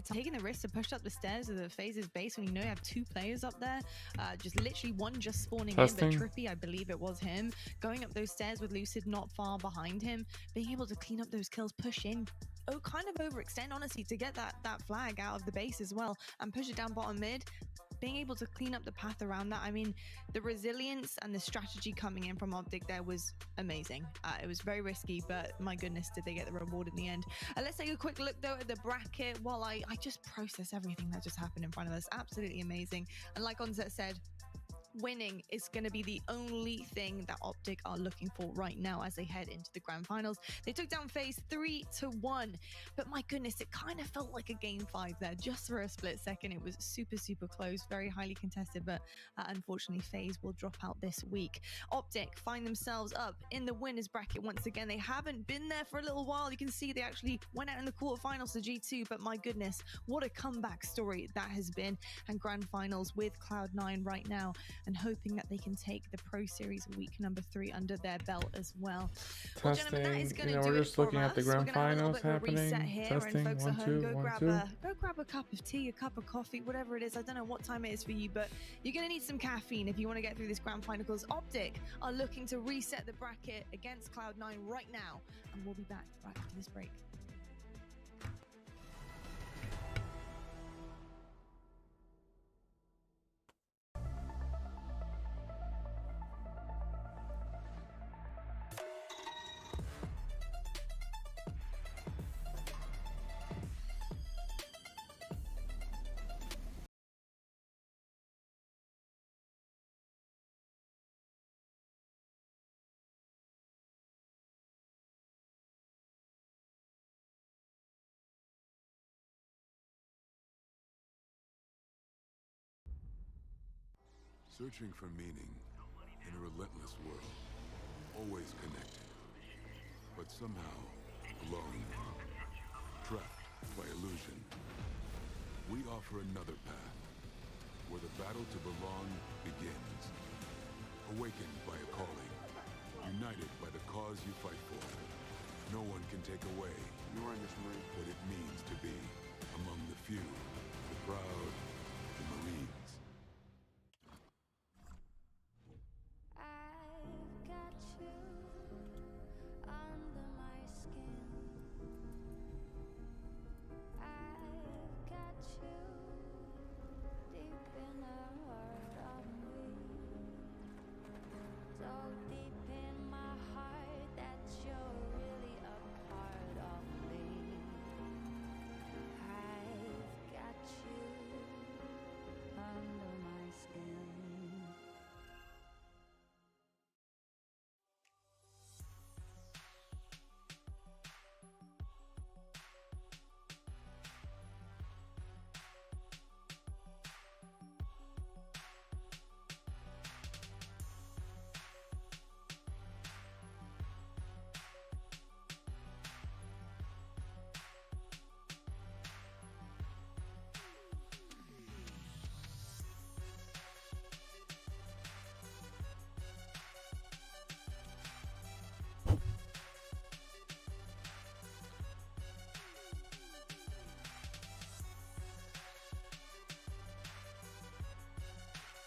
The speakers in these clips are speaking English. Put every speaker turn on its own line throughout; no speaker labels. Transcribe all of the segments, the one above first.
taking the risk to push up the stairs of the phases base when you know you have two players up there. Just literally one just spawning in, but Trippy, I believe it was him, going up those stairs with Lucid not far behind him, being able to clean up those kills, push in, kind of overextend, honestly, to get that flag out of the base as well and push it down bottom mid. Being able to clean up the path around that, I mean, the resilience and the strategy coming in from Optic there was amazing. It was very risky, but my goodness, did they get the reward in the end. Let's take a quick look, though, at the bracket while I just process everything that just happened in front of us. Absolutely amazing. And like Onset said, winning is going to be the only thing that Optic are looking for right now as they head into the grand finals. They took down FaZe 3-1, but my goodness, it kind of felt like a game 5 there just for a split second. It was super close, very highly contested, but unfortunately FaZe will drop out this week. Optic find themselves up in the winners bracket once again. They haven't been there for a little while. You can see they actually went out in the quarterfinals to G2, but my goodness, what a comeback story that has been. And grand finals with Cloud9 right now, and hoping that they can take the Pro Series week number 3 under their belt as well. Well, gentlemen, that is going to do
we're
it
just looking at the grand finals
happening.
Testing,
folks
1,
at home,
2,
go
1,
grab
2.
a cup of tea, a cup of coffee, whatever it is. I don't know what time it is for you, but you're going to need some caffeine if you want to get through this grand final, because Optic are looking to reset the bracket against Cloud9 right now, and we'll be back right after this break.
Searching for meaning in a relentless world, always connected, but somehow alone, trapped by illusion. We offer another path, where the battle to belong begins. Awakened by a calling, united by the cause you fight for. No one can take away what it means to be among the few, the proud, the Marines.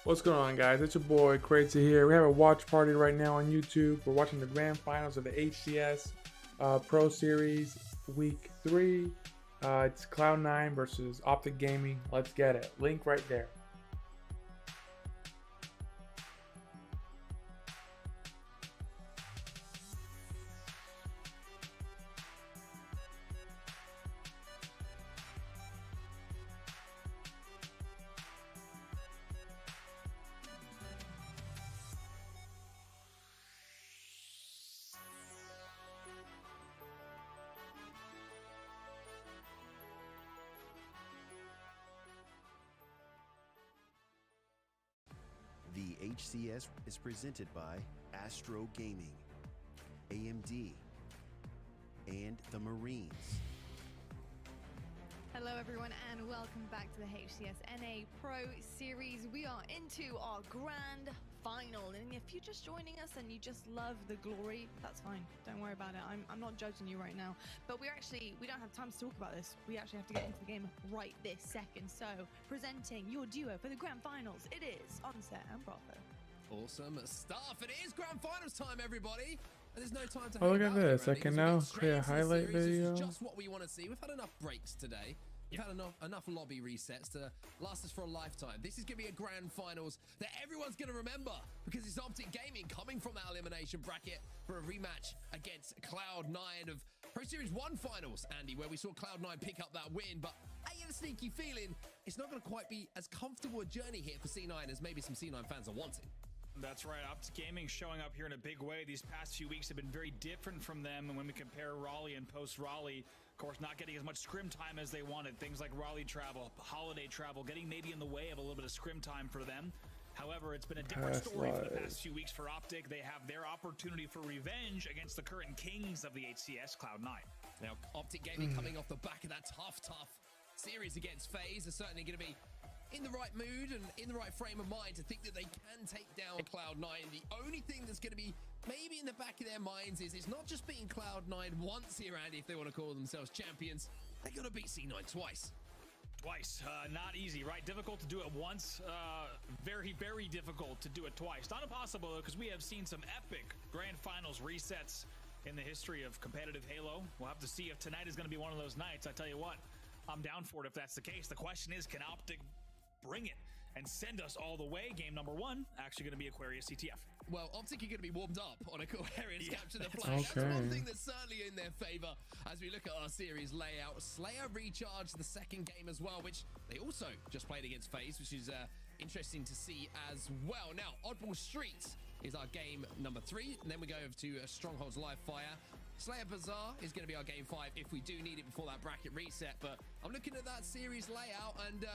What's going on, guys? It's your boy Crazy here. We have a watch party right now on YouTube. We're watching the grand finals of the HCS Pro Series Week 3. It's Cloud9 versus Optic Gaming. Let's get it. Link right there.
The HCS is presented by Astro Gaming, AMD, and the Marines.
Hello everyone and welcome back to the HCS NA Pro Series. We are into our grand final. And if you're just joining us and you just love the glory, that's fine. Don't worry about it. I'm not judging you right now. But we don't have time to talk about this. We actually have to get into the game right this second. So presenting your duo for the grand finals, it is Onset and Bravo.
Awesome stuff. It is grand finals time, everybody. And there's no time to
Oh, look at this. I can now create a highlight video.
Just what we want to see. We've had enough breaks today. We've had enough lobby resets to last us for a lifetime. This is going to be a grand finals that everyone's going to remember because it's Optic Gaming coming from that elimination bracket for a rematch against Cloud9 of Pro Series 1 finals, Andy, where we saw Cloud9 pick up that win. But I have a sneaky feeling it's not going to quite be as comfortable a journey here for C9 as maybe some C9 fans are wanting.
That's right. Optic Gaming showing up here in a big way. These past few weeks have been very different from them. And when we compare Raleigh and post-Raleigh, of course, not getting as much scrim time as they wanted. Things like Raleigh travel, holiday travel, getting maybe in the way of a little bit of scrim time for them. However, it's been a different story for the past few weeks for Optic. They have their opportunity for revenge against the current kings of the HCS, Cloud9.
Now, Optic Gaming coming off the back of that tough series against FaZe are certainly going to be in the right mood and in the right frame of mind to think that they can take down Cloud9. The only thing that's going to be maybe in the back of their minds is it's not just beating Cloud9 once here, Andy, if they want to call themselves champions. They're going to beat C9 twice.
Not easy, right? Difficult to do it once. Very, very difficult to do it twice. Not impossible, because we have seen some epic grand finals resets in the history of competitive Halo. We'll have to see if tonight is going to be one of those nights. I tell you what, I'm down for it if that's the case. The question is, can Optic bring it and send us all the way? Game number one, actually going to be Aquarius CTF.
Well, Optic are going to be warmed up on Aquarius capture the flag. Okay. That's one thing that's certainly in their favor as we look at our series layout. Slayer recharged the second game as well, which they also just played against FaZe, which is interesting to see as well. Now, Oddball Streets is our game number 3, and then we go over to Stronghold's Live Fire. Slayer Bazaar is going to be our game 5 if we do need it before that bracket reset. But I'm looking at that series layout, and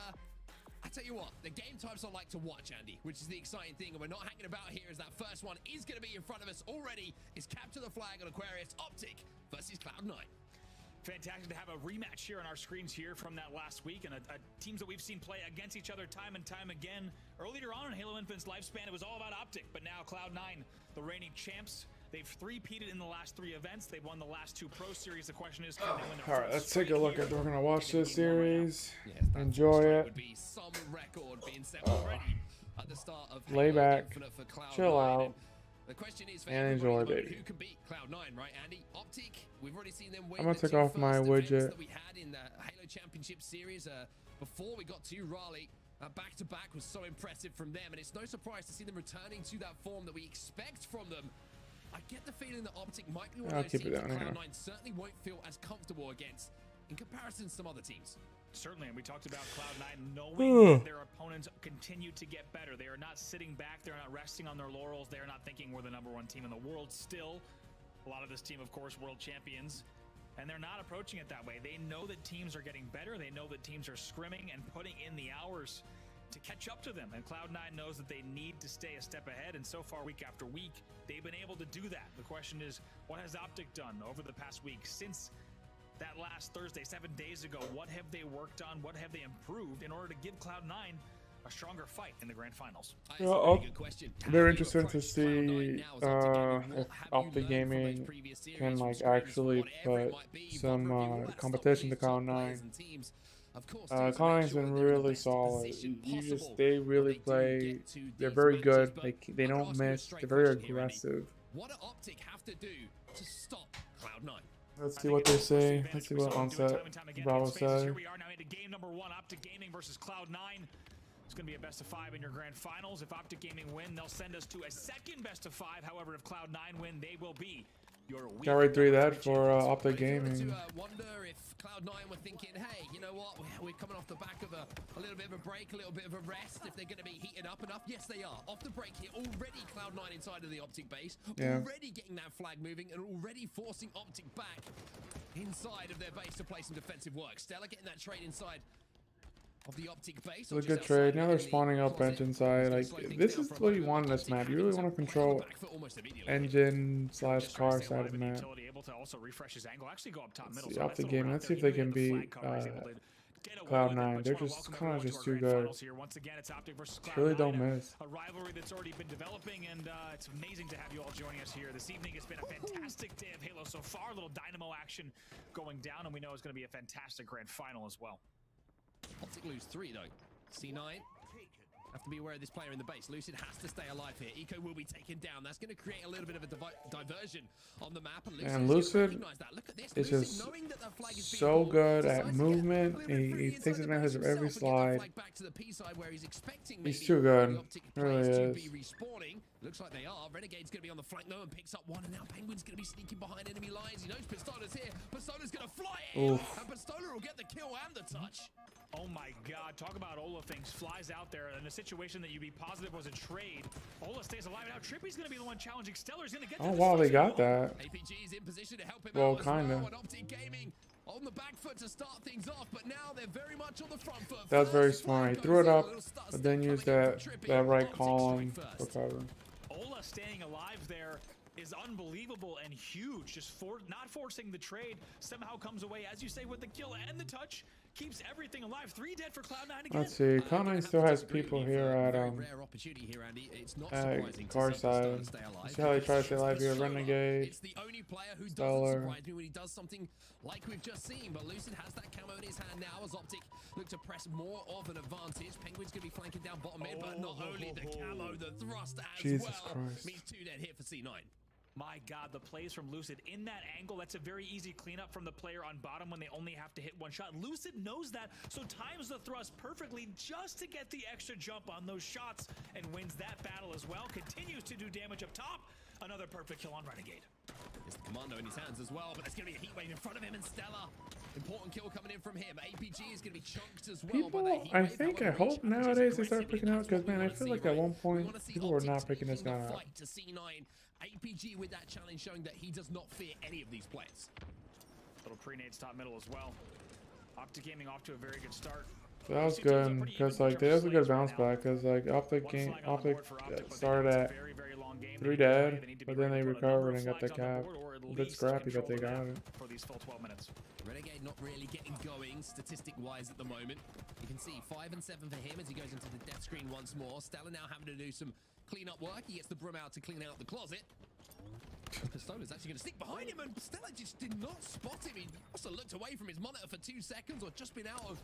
I tell you what, the game types I like to watch, Andy, which is the exciting thing, and we're not hanging about here as that first one is going to be in front of us already, is Capture the Flag on Aquarius, Optic versus Cloud9.
Fantastic to have a rematch here on our screens here from that last week, and teams that we've seen play against each other time and time again. Earlier on in Halo Infinite's lifespan, it was all about Optic, but now Cloud9, the reigning champs, they've three-peated in the last 3 events. They've won the last 2 Pro Series. The question is, can they win their
all right, let's take a look at. We're gonna watch this series. Enjoy it.
Would be some record being set already at the start of
lay back,
for Cloud9.
chill out,
the question is for
and enjoy, baby.
Who can beat Cloud9, right, Andy? Optic, we've already seen them win.
I'm gonna take off my widget
that we had in the Halo Championship Series before we got to Raleigh. Back-to-back was so impressive from them, and it's no surprise to see them returning to that form that we expect from them. I get the feeling that Optic might be one of those teams that Cloud9 certainly won't feel as comfortable against in comparison to some other teams.
Certainly, and we talked about Cloud9 knowing that their opponents continue to get better. They are not sitting back. They're not resting on their laurels. They're not thinking we're the #1 team in the world still. A lot of this team, of course, world champions. And they're not approaching it that way. They know that teams are getting better. They know that teams are scrimming and putting in the hours to catch up to them. And Cloud9 knows that they need to stay a step ahead. And so far, week after week, they've been able to do that. The question is, what has Optic done over the past week since that last Thursday, 7 days ago? What have they worked on? What have they improved in order to give Cloud9 a stronger fight in the grand finals?
Very interesting to see if Optic Gaming can actually put some competition to Cloud9. Cloud9's been really solid. They really play. They're very good. They don't miss. They're very aggressive.
What do Optic have to do to stop Cloud9?
Let's see what they say. Let's see what Onset Bravo says.
Here we are now into game number 1, Optic Gaming versus Cloud9. It's going to be a best of 5 in your grand finals. If Optic Gaming win, they'll send us to a second best of 5. However, if Cloud9 win, they will be your week.
Can't wait to read that for Optic Gaming.
To wonder if Cloud9 were thinking, hey, you know what? We're coming off the back of a little bit of a break, a little bit of a rest. If they're going to be heating up enough, yes, they are. Off the break here, already Cloud9 inside of the Optic base, already getting that flag moving, and already forcing Optic back inside of their base to play some defensive work. Stella getting that trade inside of the Optic base.
It's a good trade. Now they're spawning up bench inside. This is what you want in this map. You really want to control engine/car side of the map.
Able to also refresh his angle, actually go up top middle.
The Optic Gaming. Let's see if they can beat
get away with it,
Cloud9.
but
They're
wanna
just
welcome
kind of
everyone
just
to our
too
grand
good.
finals here. Once again, it's Optic versus Cloud9,
Really don't miss.
a rivalry that's already been developing, and it's amazing to have you all joining us here this evening. It's been a fantastic day of Halo so far. A little dynamo action going down, and we know it's going to be a fantastic grand final as well.
Optic lose 3 though. C9 have to be aware of this player in the base. Lucid has to stay alive here. Eco will be taken down. That's going to create a little bit of a diversion on the map.
And Lucid is just so good at movement. He takes advantage of every slide. He's too good. Really is.
Respawning. Looks like they are. Renegade's going to be on the flank though and picks up one. And now Penguin's going to be sneaking behind enemy lines. He knows Pistola's here. Pistola's going to fly in. And Pistola will get the kill and the touch.
Oh my god, talk about Ola things. Flies out there in a situation that you'd be positive was a trade. Ola stays alive. Now Trippy's going to be the one challenging. Stellar's going to get
Oh wow, they got that.
APG's in position to help him
Well,
out as
kinda.
well. And Optic Gaming on the back foot to start things off, but now they're very much on the front foot.
That was very smart. He threw it up, but then used that right column for cover.
Ola staying alive there is unbelievable and huge. Just not forcing the trade, somehow comes away, as you say, with the kill and the touch. Keeps everything alive. 3 dead for Cloud9 again.
Let's see. Cloud9 still has people here at car side. See how they try to stay alive here. Renegade,
it's the only player who
Stellar.
doesn't surprise me when he does something like we've just seen. But Lucid has that camo in his hand now as Optic look to press more of an advantage. Penguin's going to be flanking down bottom mid, but not only the camo, the thrust as
Jesus
well.
Christ.
Means 2 dead hit for C9.
My god, the plays from Lucid in that angle, that's a very easy cleanup from the player on bottom when they only have to hit one shot. Lucid knows that, so times the thrust perfectly just to get the extra jump on those shots and wins that battle as well. Continues to do damage up top. Another perfect kill on Renegade.
It's the commando in his hands as well, but there's going to be a heat wave in front of him and Stella. Important kill coming in from him. APG is going to be chunked as well.
People, I hope nowadays they start picking out, because man, I feel like at one point people were not picking this gun out.
To C9, APG with that challenge showing that he does not fear any of these players.
Little pre-nades top middle as well. Optic Gaming off to a very good start.
That was good, because like there's a good bounce back, because like Optic started at 3 dead, but then they recovered and got the cap. A bit scrappy that they got it.
For these full 12 minutes.
Renegade not really getting going statistic-wise at the moment. You can see 5 and 7 for him as he goes into the death screen once more. Stella now having to do some clean-up work. He gets the broom out to clean out the closet. Pistola's actually going to sneak behind him, and Stella just did not spot him. He must have looked away from his monitor for 2 seconds or just been out of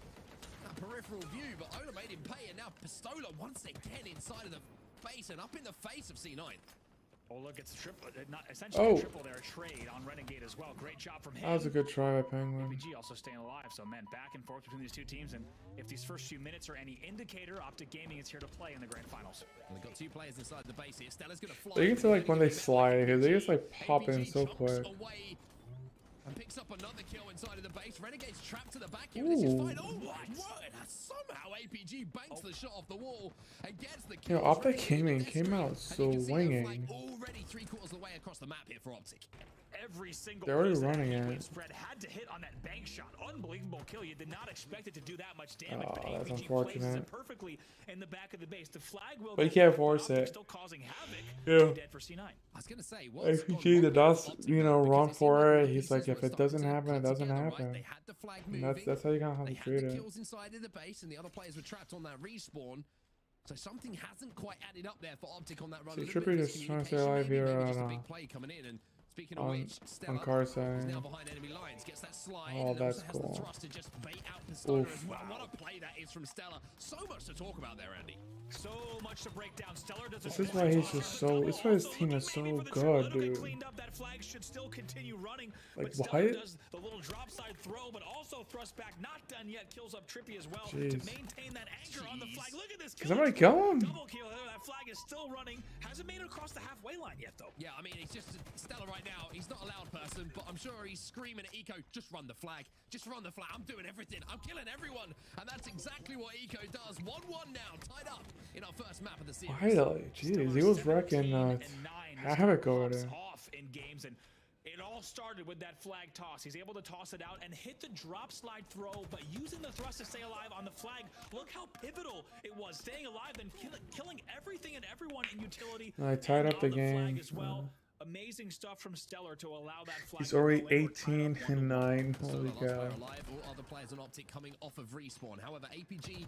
that peripheral view, but Ola made him pay, and now Pistola once again inside of the face and up in the face of C9.
Ola gets a triple, not essentially a triple there, a trade on Renegade as well. Great job from him.
That was a good try by Penguin.
APG also staying alive, so man, back and forth between these two teams, and if these first few minutes are any indicator, Optic Gaming is here to play in the grand finals.
And they've got 2 players inside the base here. Stella's going to fly.
You can tell like when they slide, because they just like pop in so quick.
Away and picks up another kill inside of the base. Renegade's trapped to the back here. This is fine. Oh my word! Somehow APG banks the shot off the wall and gets the kill.
You know, Optic Gaming came out swinging.
Already 3/4 of the way across the map here for Optic.
Every single
They're already running it.
spread had to hit on that bank shot. Unbelievable kill. You did not expect it to do that much damage.
Oh,
but
that's
APG
unfortunate.
places it perfectly in the back of the base. The flag will.
But you can't force it.
Still causing havoc.
Yeah.
Dead for C9.
I was gonna say,
APG, the does, you know, run for it. He's like, if it doesn't happen, it doesn't happen.
They had the flag moving.
And that's how you kind of have
They
to
had
treat
the
it.
kills inside of the base, and the other players were trapped on that respawn. So something hasn't quite added up there for Optic on that run.
So Trippy just trying to stay alive here on
play coming in, and speaking of
on
which, Stella
car side.
now behind enemy lines, gets that slide,
Oh,
and
that's
also has
cool.
the thrust to just bait out Pistola
Oof.
as well. What a play that is from Stella. So much to talk about there, Andy.
So much to break down. Stellar does
This is why he's just so. This is why his team is so good, dude.
Cleaned up. That flag should still continue running.
Like,
but
why?
does the little drop side throw, but also thrust back. Not done yet. Kills up Trippy as well
Jeez.
to maintain that anchor on the flag. Look at this.
Can somebody kill him?
Double kill. That flag is still running. Hasn't made it across the halfway line yet, though.
Yeah, I mean, it's just Stella right now. He's not a loud person, but I'm sure he's screaming at Eco, just run the flag. Just run the flag. I'm doing everything. I'm killing everyone. And that's exactly what Eco does. 1-1 now, tied up in our first map of the series.
Finally, jeez, he was wrecking Havoc over there.
Off in games, and it all started with that flag toss. He's able to toss it out and hit the drop slide throw, but using the thrust to stay alive on the flag. Look how pivotal it was, staying alive and killing everything and everyone in utility.
I tied up the game.
As well. amazing stuff from Stellar to allow that flag.
He's already 18 and 9. Holy cow.
All other players on Optic coming off of respawn. However, APG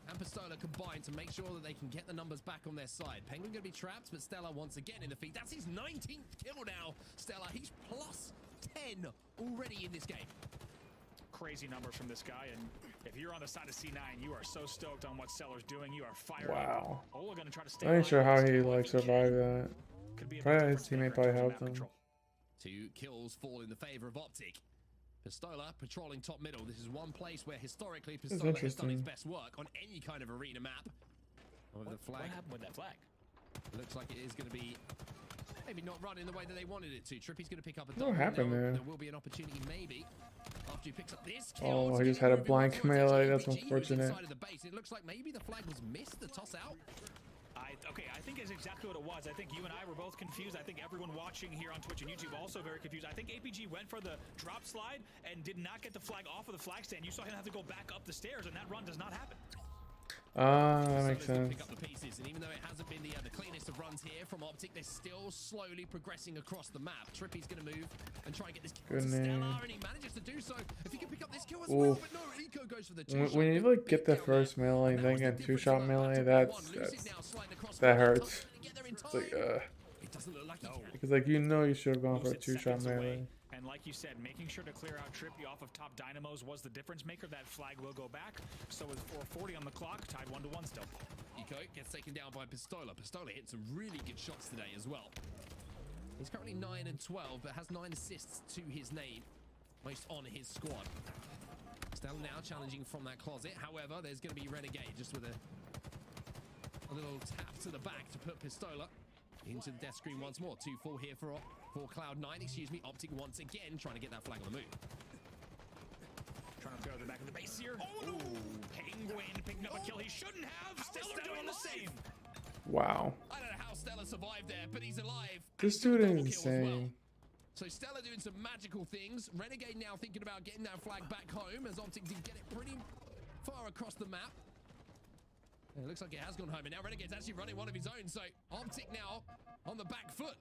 and Pistola combine to make sure that they can get the numbers back on their side. Penguin going to be trapped, but Stellar once again in the feed. That's his 19th kill now. Stellar, he's plus 10 already in this game.
Crazy numbers from this guy, and if you're on the side of C9, you are so stoked on what Stellar's doing. You are fired
wow.
up. Ola gonna try to stay
I ain't sure how he like survived that. Probably his teammate probably helped him.
2 kills fall in the favor of Optic. Pistola patrolling top middle. This is one place where historically Pistola has done its best work on any kind of arena map.
What happened with that flag?
Looks like it is going to be maybe not running the way that they wanted it to. Trippy's going to pick up a
what happened there?
There will be an opportunity maybe after he picks up this kill.
Oh, he just had a blank melee. That's unfortunate.
It looks like maybe the flag was missed, the toss out.
Okay, I think it's exactly what it was. I think you and I were both confused. I think everyone watching here on Twitch and YouTube also very confused. I think APG went for the drop slide and did not get the flag off of the flag stand. You saw him have to go back up the stairs, and that run does not happen.
That makes sense.
Pick up the pieces, and even though it hasn't been the cleanest of runs here from Optic, they're still slowly progressing across the map. Trippy's going to move and try and get this kill to Stellar, and he manages to do so. If he can pick up this kill as well, but no, Eco goes for the 2-shot.
When you like get the first melee and then get 2-shot melee, that hurts. It's like because like you should have gone for a 2-shot melee.
And like you said, making sure to clear out Trippy off of top dynamos was the difference maker. That flag will go back. So with 4:40 on the clock, tied 1-1 still.
Eco gets taken down by Pistola. Pistola hit some really good shots today as well. He's currently 9 and 12, but has 9 assists to his name, most on his squad. Stellar now challenging from that closet. However, there's going to be Renegade just with a little tap to the back to put Pistola into the death screen once more. 2-4 here for Cloud9, excuse me. Optic once again trying to get that flag on the move.
Trying to go to the back of the base here. Oh, no. Penguin picking up a kill he shouldn't have. Stellar doing the same.
Wow.
I don't know how Stellar survived there, but he's alive.
This dude is insane.
So Stellar doing some magical things. Renegade now thinking about getting that flag back home, as Optic did get it pretty far across the map. And it looks like it has gone home, and now Renegade's actually running one of his own, so Optic now on the back foot.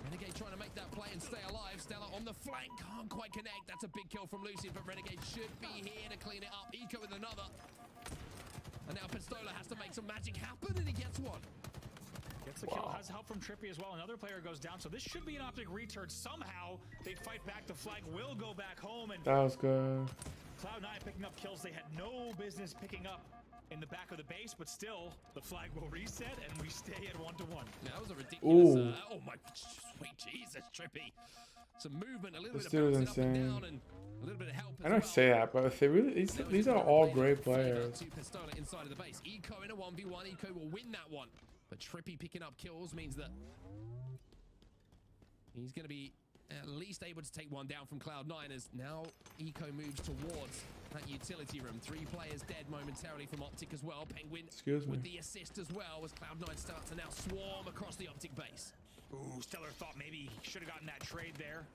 Renegade trying to make that play and stay alive. Stellar on the flank, can't quite connect. That's a big kill from Lucid, but Renegade should be here to clean it up. Eco with another. And now Pistola has to make some magic happen, and he gets one.
Gets the kill, has help from Trippy as well. Another player goes down, so this should be an Optic return. Somehow, they fight back. The flag will go back home, and
that was good.
Cloud9 picking up kills they had no business picking up in the back of the base, but still, the flag will reset, and we stay at 1-1.
That was a ridiculous... oh my... Sweet Jesus, Trippy. Some movement, a little bit of bouncing up and down, and a little bit of help as
I don't say that, but they really, these are all great players.
Pistola inside of the base. Eco in a 1v1. Eco will win that one. But Trippy picking up kills means that he's going to be at least able to take one down from Cloud9 as now Eco moves towards that utility room. 3 players dead momentarily from Optic as well. Penguin with the assist as well as Cloud9 starts to now swarm across the Optic base.
Ooh, Stellar thought maybe he should have gotten that trade there.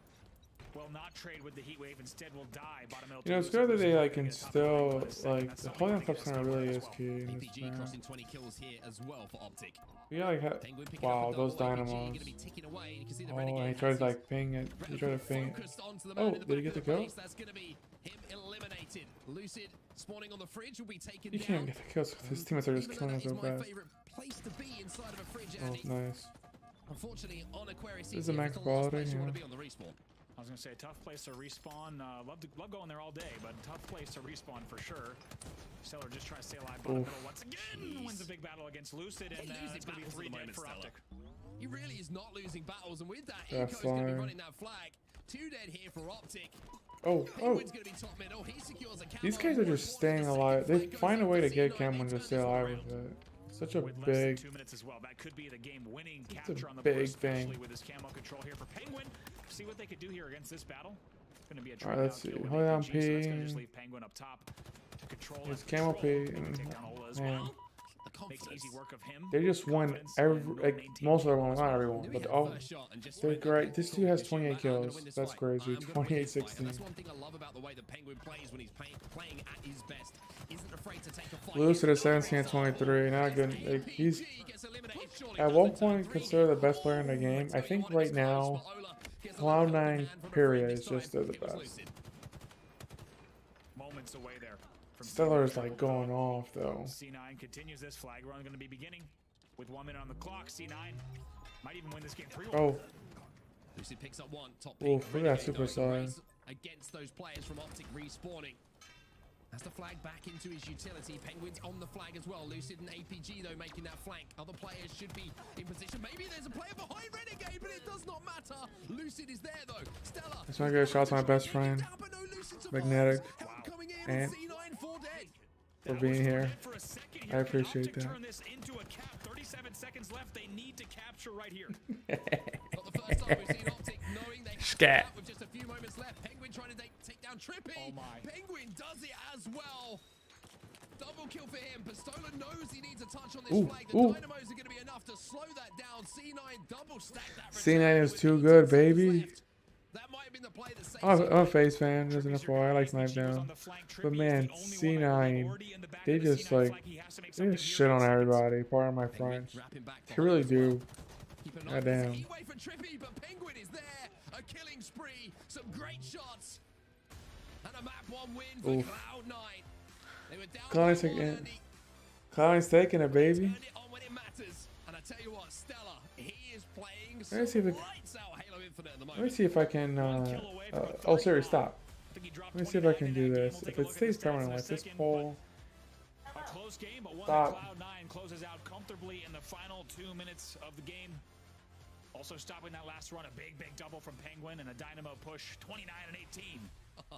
Will not trade with the heat wave, instead will die. Bottom middle.
You know, it's good that they like can still like the holding on top center really is key in this
APG crossing 20 kills here as well for Optic.
Yeah, like wow, those dynamos. Oh, and he tried to like ping it. He tried to ping it. Oh, did he get the kill?
That's gonna be him eliminated. Lucid spawning on the fridge will be taken
he can't get the kills because his teammates are just killing him so fast. Oh, nice.
Unfortunately, on Aquarius,
this is a max quality. Yeah.
I was gonna say, tough place to respawn. Love going there all day, but tough place to respawn for sure. Stellar just tries to stay alive. Bottom middle once again wins a big battle against Lucid, and it's gonna be 3 dead for Optic.
He really is not losing battles, and with that, Eco's gonna be running that flag. 2 dead here for Optic.
Oh. These guys are just staying alive. They find a way to get Cam and just stay alive with it. Such a big.
2 minutes as well. That could be the game-winning capture on the
big
board, especially
thing.
with his camo control here for Penguin. See what they could do here against this battle. It's going to be a
alright, let's see. Hold on, P.
So that's going to just leave Penguin up top to control.
It's camo P.
Man. Makes easy work of him.
They just won most of them, not everyone, but all. They're great. This dude has 28 kills. That's crazy. 28-16.
That's one thing I love about the way that Penguin plays when he's playing at his best. Isn't afraid to take a fight.
Lucid is 17 and 23. Not good. Like, he's At one point consider the best player in the game. I think right now, Cloud9 period is just the best.
Moments away there.
Stellar is like going off though.
C9 continues this flag run, going to be beginning with 1 minute on the clock. C9 might even win this game 3-1.
Oh.
Lucid picks up one top
Oof, look at that super side.
Against those players from Optic respawning. Has the flag back into his utility. Penguins on the flag as well. Lucid and APG though making that flank. Other players should be in position. Maybe there's a player behind Renegade, but it does not matter. Lucid is there though. Stella.
That's not good. Shout out to my best friend, Magnetic, and for being here. I appreciate that.
Turn this into a cap. 37 seconds left. They need to capture right here.
Scat.
With just a few moments left. Penguin trying to take down Trippy.
Oh my.
Penguin does it as well. Double kill for him. Pistola knows he needs a touch on this flag. The dynamos are going to be enough to slow that down. C9 double stack that.
C9 is too good, baby.
That might have been the play that saved
I'm a FaZe fan, there's enough for I like Snipe Down. But man, C9, they just like, they just shit on everybody, pardon my French. They really do. Goddamn.
But Penguin is there. A killing spree. Some great shots. And a map 1 win for Cloud9. They were down
Cloud9's taking it, baby.
Turn it on when it matters. And I tell you what, Stella, he is playing
Let me see if it,
lights out Halo Infinite at the moment.
let me see if I can, oh Siri, stop. Let me see if I can do this. If it stays permanent like this poll.
A close game, but one
Stop.
Cloud9 closes out comfortably in the final 2 minutes of the game. Also stopping that last run, a big double from Penguin and a dynamo push, 29 and 18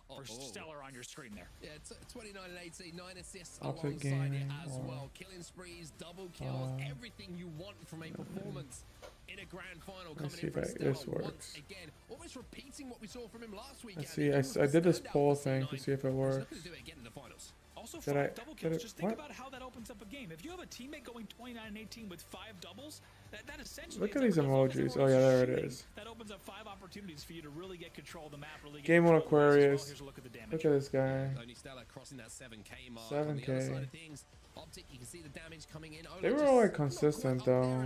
for Stellar on your screen there.
Yeah, 29 and 18, 9 assists
Optic
alongside it
game,
as well. Killing sprees, double kills, everything you want from a performance in a grand final coming in from Stellar once again. Almost repeating what we saw from him last week.
Let's see, I did this poll thing to see if it works.
Looking to do it again in the finals.
Also,
Did
5 double kills. Just think
what?
about how that opens up a game. If you have a teammate going 29 and 18 with 5 doubles, that essentially
Look at these emojis. Oh yeah, there it is.
That opens up 5 opportunities for you to really get control of the map. Really
Game on Aquarius.
Here's a look at the damage.
Look at this guy.
Only Stella crossing that 7K mark.
7K.
On the other side of things, Optic, you can see the damage coming in.
They were all like consistent though.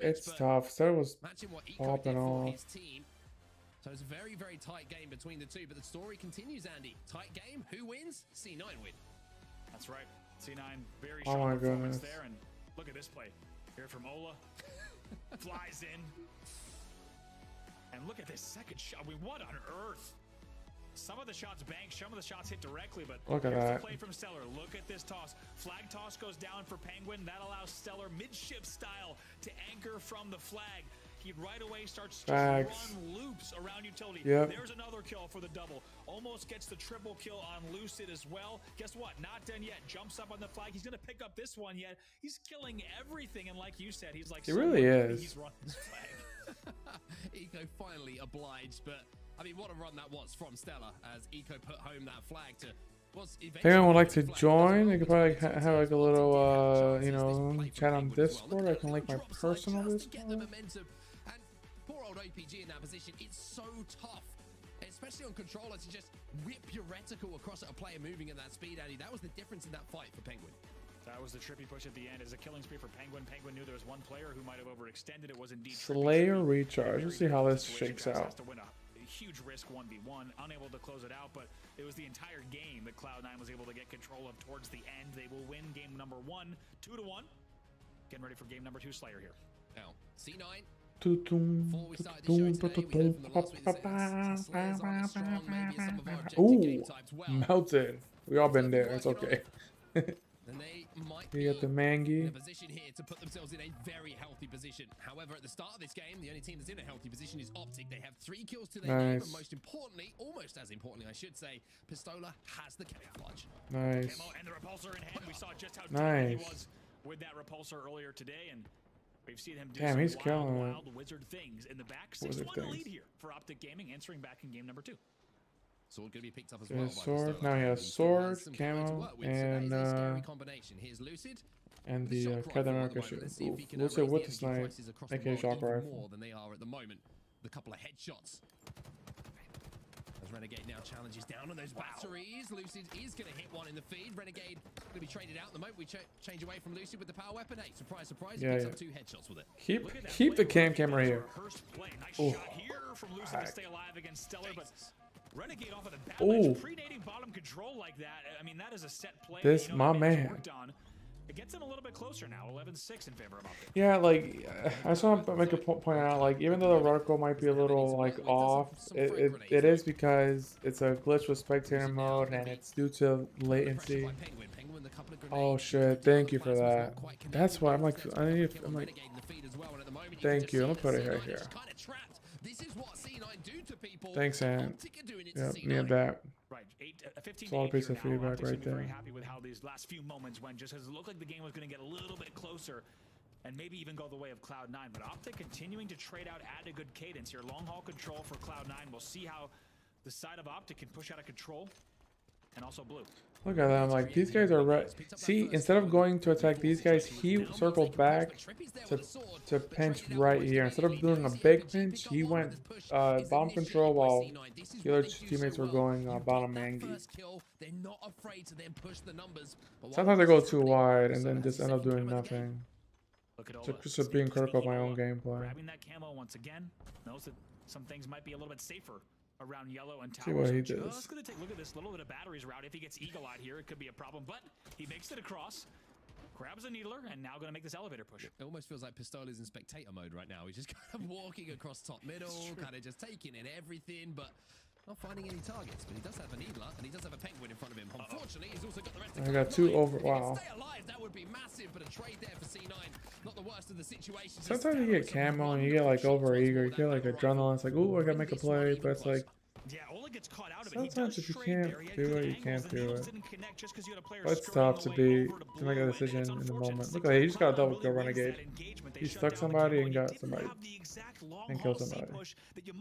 It's tough. Stella was popping off.
So it's a very tight game between the two, but the story continues, Andy. Tight game. Who wins? C9 win.
That's right. C9 very
Oh
strong
my
performance
goodness.
there, and look at this play. Here from Ola. Flies in. And look at this second shot. I mean, what on earth? Some of the shots banked, some of the shots hit directly, but
look at
here's
that.
The play from Stellar. Look at this toss. Flag toss goes down for Penguin. That allows Stellar midship style to anchor from the flag. He right away starts to run loops around utility.
Yep.
There's another kill for the double. Almost gets the triple kill on Lucid as well. Guess what? Not done yet. Jumps up on the flag. He's going to pick up this one yet. He's killing everything. And like you said, he's like...
He really is.
He's running this flag.
Eco finally obliged, but I mean, what a run that was from Stella as Eco put home that flag to...
If anyone would like to join, they could probably have like a little, you know, chat on Discord. I can link my personal Discord.
Poor old OPG in that position, it's so tough, especially on controller, to just whip your reticle across at a player moving at that speed, Andy. That was the difference in that fight for Penguin.
That was the trippy push at the end as a killing spree for Penguin. Penguin knew there was one player who might have overextended. It was indeed
Slayer recharge. Let's see how this shakes out.
To win a huge risk 1v1, unable to close it out, but it was the entire game that Cloud9 was able to get control of towards the end. They will win game number 1, 2-1. Getting ready for game numnumber 2, Slayer here.
Now, C9.
Ooh, melted. We all been there. It's okay. You got the Mangi.
In a position here to put themselves in a very healthy position. However, at the start of this game, the only team that's in a healthy position is Optic. They have 3 kills to their name, and most importantly, almost as importantly, I should say, Pistola has the camouflage.
Nice.
And the repulsor in hand. We saw just how tight he was with that repulsor earlier today, and we've seen him do
he's
some
killing
wild wizard things in the back. 6-1 lead here for Optic Gaming, answering back in game number 2.
Sword going to be picked up as well.
Sword. Now he has sword, camo, and
scary combination. Here's Lucid.
And the Captain America shoe. Lucid with the snipe, aka shock rifle.
More than they are at the moment. The couple of headshots. As as Renegade now challenges down on those batteries. Lucid is going to hit one in the feed. Renegade going to be traded out. The moment we change away from Lucid with the power weapon. Hey, surprise, surprise. He picks up 2 headshots with it.
Keep the camera here.
Nice shot here from Lucid to stay alive against Stellar, but Renegade off of the battle, predating bottom control like that. I mean, that is a set play.
This
that,
my man.
It gets him a little bit closer now, 11-6 in favor of Optic.
Yeah, like I just want to make a point out, like even though the reticle might be a little like off, it is because it's a glitch with spectator mode and it's due to latency. Oh shit! Thank you for that. That's why I'm like, I'm like, thank you. I'm gonna put it right here. Thanks, Ant. Yep, me and that.
Right, 15
Solid piece of feedback right there.
Very happy with how these last few moments went, just as it looked like the game was going to get a little bit closer and maybe even go the way of Cloud9. But Optic continuing to trade out at a good cadence here. Long haul control for Cloud9. We'll see how the side of Optic can push out of control. And also blue.
Look at them, like these guys are right. See, instead of going to attack these guys, he circled back to pinch right here. Instead of doing a big pinch, he went bottom control while the other teammates were going bottom mangy. Sometimes I go too wide and then just end up doing nothing. Just being critical of my own gameplay.
Grabbing that camo once again. Knows that some things might be a little bit safer around yellow and
See
towers.
what he does.
Just gonna take a look at this little bit of batteries route. If he gets eagle-eyed here, it could be a problem, but he makes it across, grabs a needler, and now gonna make this elevator push.
It almost feels like Pistole's in spectator mode right now. He's just kind of walking across top middle, kind of just taking in everything, but not finding any targets. But he does have a needler, and he does have a penguin in front of him. Unfortunately, he's also got the rest of
I got 2 over. Wow.
Stay alive, that would be massive, but a trade there for C9. Not the worst of the situations.
Sometimes you get camo and you get like over eager. You get like adrenaline. It's like, ooh, I gotta make a play, but it's like.
Yeah, Ola gets caught out of it.
Sometimes if you can't do it, you can't do it.
But
But it's tough to make a decision in the moment. Look at that, he just got a double kill Renegade. He stuck somebody and got somebody. And killed somebody.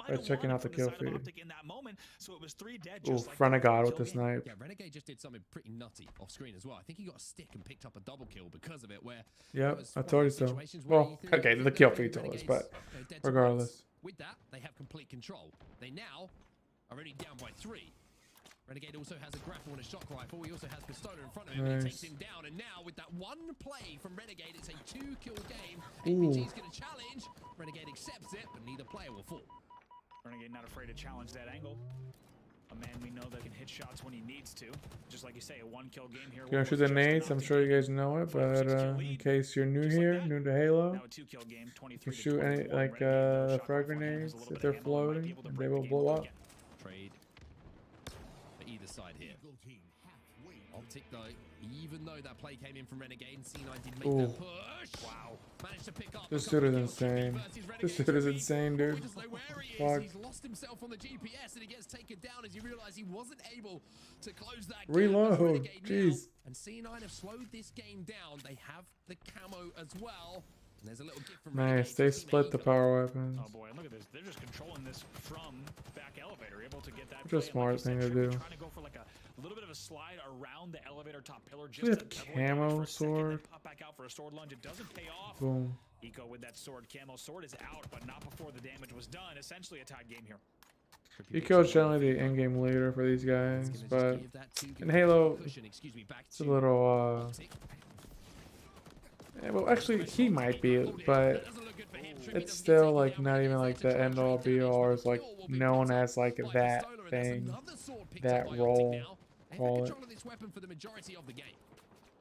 By checking out the kill feed. Ooh, Renegade with the snipe.
Yeah, Renegade just did something pretty nutty off screen as well. I think he got a stick and picked up a double kill because of it. Where
yep, I told you so. Well, okay, the kill feed told us, but regardless.
With that, they have complete control. They now are only down by 3. Renegade also has a grapple and a shock rifle. He also has Pistola in front of him. And he takes him down. And now with that one play from Renegade, it's a 2-kill game. APG's going to challenge. Renegade accepts it, but neither player will fall.
Renegade not afraid to challenge that angle. A man we know that can hit shots when he needs to. Just like you say, a 1-kill game here.
Gonna shoot the nades. I'm sure you guys know it, but in case you're new here, new to Halo, you can shoot any the frag grenades if they're floating, and they will blow up.
Trade for either side here. Optic though, even though that play came in from Renegade, C9 did make that push. Wow. Managed to pick up.
This dude is insane. This dude is insane, dude. Fuck.
He's lost himself on the GPS and he gets taken down as he realized he wasn't able to close that gap.
Reload. Jeez.
And C9 have slowed this game down. They have the camo as well. And there's a little gift from
nice. They split the power weapons.
Oh boy, look at this. They're just controlling this from back elevator, able to get that.
It's a smart thing to do.
Trying to go for like a little bit of a slide around the elevator top pillar. Just
we have camo sword.
Pop back out for a sword lunge. It doesn't pay off.
Boom.
Eco with that sword. Camo sword is out, but not before the damage was done. Essentially a tied game here.
Eco is generally the in-game leader for these guys, but in Halo, it's a little yeah, well, actually, he might be, but it's still like not even like the end-all be-all, or is like known as like that thing, that role. Call it.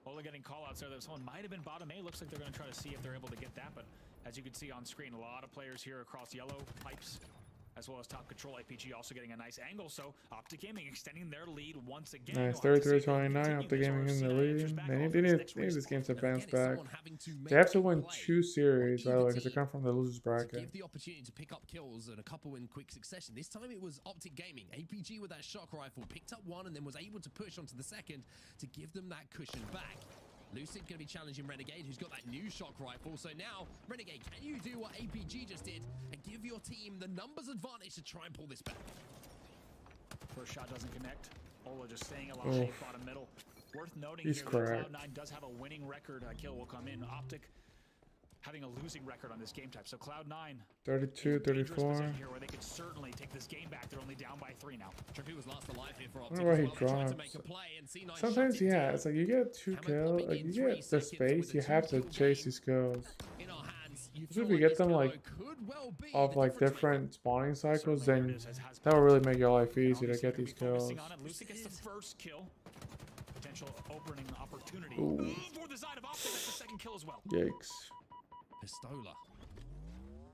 Ola getting call-outs there. Someone might have been bottom A. Looks like they're going to try to see if they're able to get that, but as you can see on screen, a lot of players here across yellow pipes, as well as top control. APG also getting a nice angle, so Optic Gaming extending their lead once again.
Nice, 33-29, Optic Gaming in the lead. They need this game to bounce back. They have to win 2 series, by the way, because they come from the losers bracket.
Give the opportunity to pick up kills and a couple in quick succession. This time it was Optic Gaming. APG with that shock rifle picked up 1 and then was able to push onto the second to give them that cushion back. Lucid going to be challenging Renegade, who's got that new shock rifle. So now, Renegade, can you do what APG just did and give your team the numbers advantage to try and pull this back?
First shot doesn't connect. Ola just staying alive, bottom middle. Worth noting here that Cloud9 does have a winning record. A kill will come in. Optic having a losing record on this game type. So Cloud9,
32, 34.
here where they could certainly take this game back. They're only down by 3 now.
Trippy was last alive here for
I
Optic.
wonder where he
Well, they tried to
drops.
make a play and C9
Sometimes,
shut it
yeah,
down.
it's like you get 2 kills, like you get the space, you have to chase these kills.
In our hands, you
So if
feel
you
like
get them
this
like
could well be
off
the
like
difference
different spawning cycles,
Certainly
then
it has
that will really make your life
And
easy to
obviously
get
gonna
these
be focusing
kills.
on it. Lucy gets the first kill. Potential opening opportunity.
Ooh.
For the side of Optic, that's the second kill as well.
Yikes.
Pistola.